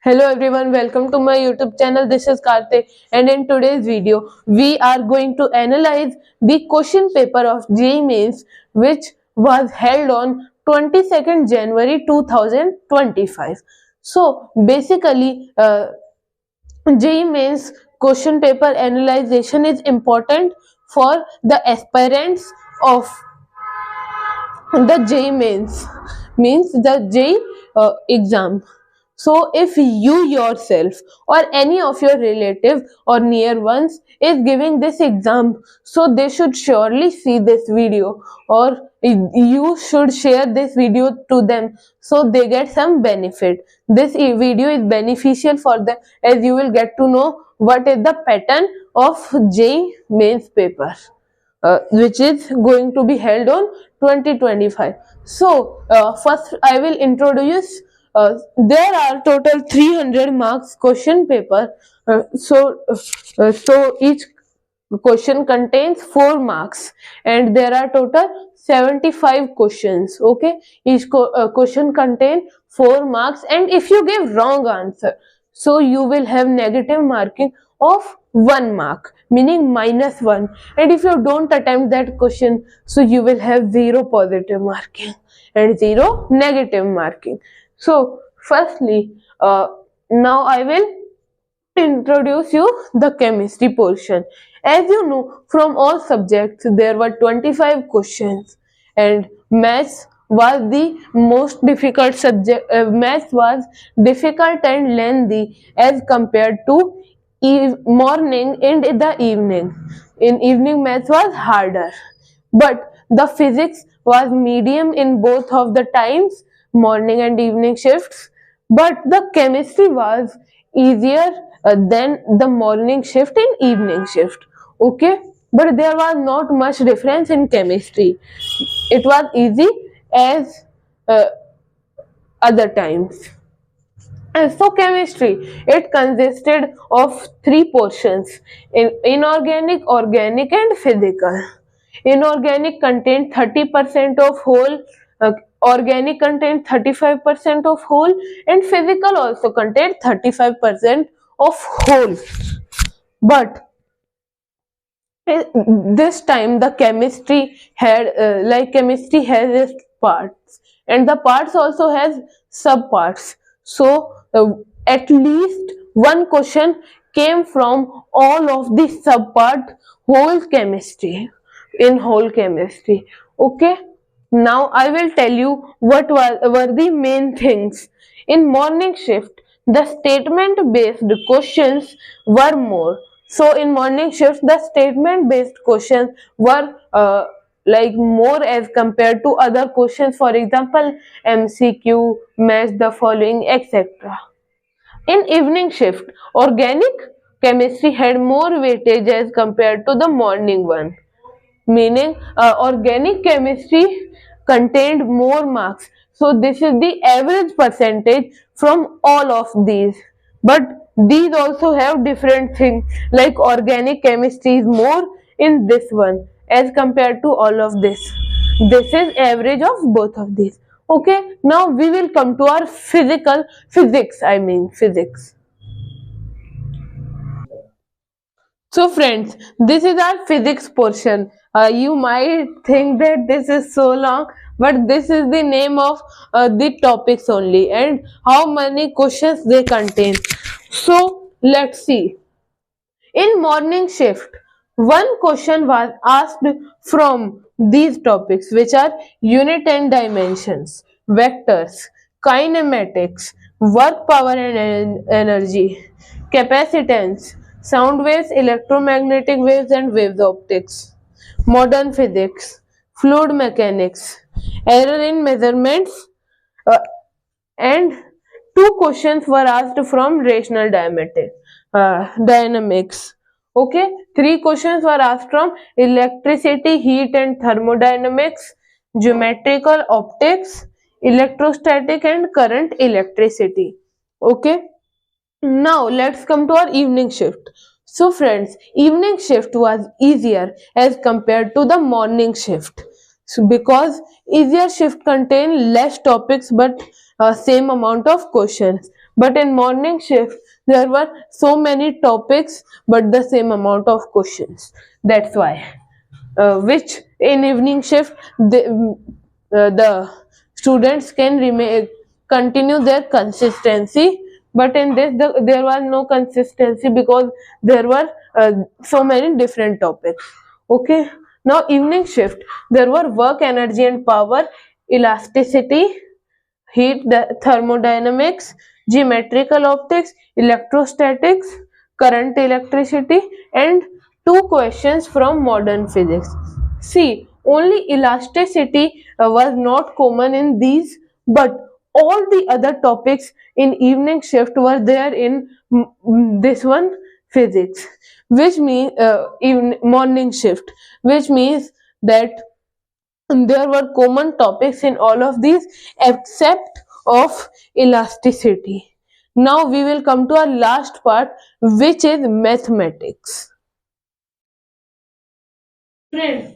Hello everyone, welcome to my YouTube channel. This is Karthik, and in today's video we are going to analyze the question paper of JEE Mains which was held on 22nd January 2025. So basically JEE Mains question paper analyzation is important for the aspirants of the JEE Mains, means the JEE exam. So if you yourself or any of your relative or near ones is giving this exam, so they should surely see this video, or you should share this video to them so they get some benefit. This video is beneficial for them as you will get to know what is the pattern of JEE Mains paper. Which is going to be held on 2025. So first I will introduce. There are total 300 marks question paper. So each question contains 4 marks, and there are total 75 questions. Okay, each question contains 4 marks, and if you give wrong answer, so you will have negative marking of 1 mark, meaning -1. And if you don't attempt that question, so you will have 0 positive marking and 0 negative marking. So firstly, now I will introduce you the chemistry portion. As you know, from all subjects there were 25 questions, and maths was the most difficult subject. Maths was difficult and lengthy as compared to morning and the evening. In evening maths was harder, but the physics was medium in both of the times, morning and evening shifts. But the chemistry was easier than the morning shift and evening shift. Okay, but there was not much difference in chemistry. It was easy as uh, other times. And so chemistry, it consisted of 3 portions: inorganic, organic and physical. Inorganic contained 30% of whole, organic contained 35% of whole, and physical also contained 35% of whole. But this time the chemistry had chemistry has its parts, and the parts also has subparts. So at least one question came from all of the subpart whole chemistry, in whole chemistry. Okay, now I will tell you what were the main things. In morning shift, the statement based questions were more. So in morning shift, the statement based questions were more as compared to other questions. For example, MCQ, match the following, etc. In evening shift, organic chemistry had more weightage as compared to the morning one, meaning organic chemistry contained more marks. So this is the average percentage from all of these. But these also have different things, like organic chemistry is more in this one as compared to all of this. This is average of both of these. Okay, now we will come to our physics, I mean physics. So friends, this is our physics portion. You might think that this is so long, but this is the name of the topics only and how many questions they contain. So let's see. In morning shift, one question was asked from these topics, which are unit and dimensions, vectors, kinematics, work power and energy, capacitance, sound waves, electromagnetic waves and waves optics, modern physics, fluid mechanics, error in measurements, uh, and 2 questions were asked from rational dynamics. Okay, 3 questions were asked from electricity, heat and thermodynamics, geometrical optics, electrostatic and current electricity. Okay, now let's come to our evening shift. So friends, evening shift was easier as compared to the morning shift. So because easier shift contain less topics but same amount of questions. But in morning shift, there were so many topics, but the same amount of questions. That's why. Which in evening shift, the students can remain continue their consistency, but in this there was no consistency because there were so many different topics. Okay, now evening shift, there were work energy and power, elasticity, heat, thermodynamics, geometrical optics, electrostatics, current, electricity, and two questions from modern physics. See, only elasticity was not common in these, but all the other topics in evening shift were there in this one, physics, which means even morning shift, which means that there were common topics in all of these except of elasticity. Now we will come to our last part, which is mathematics. Friends,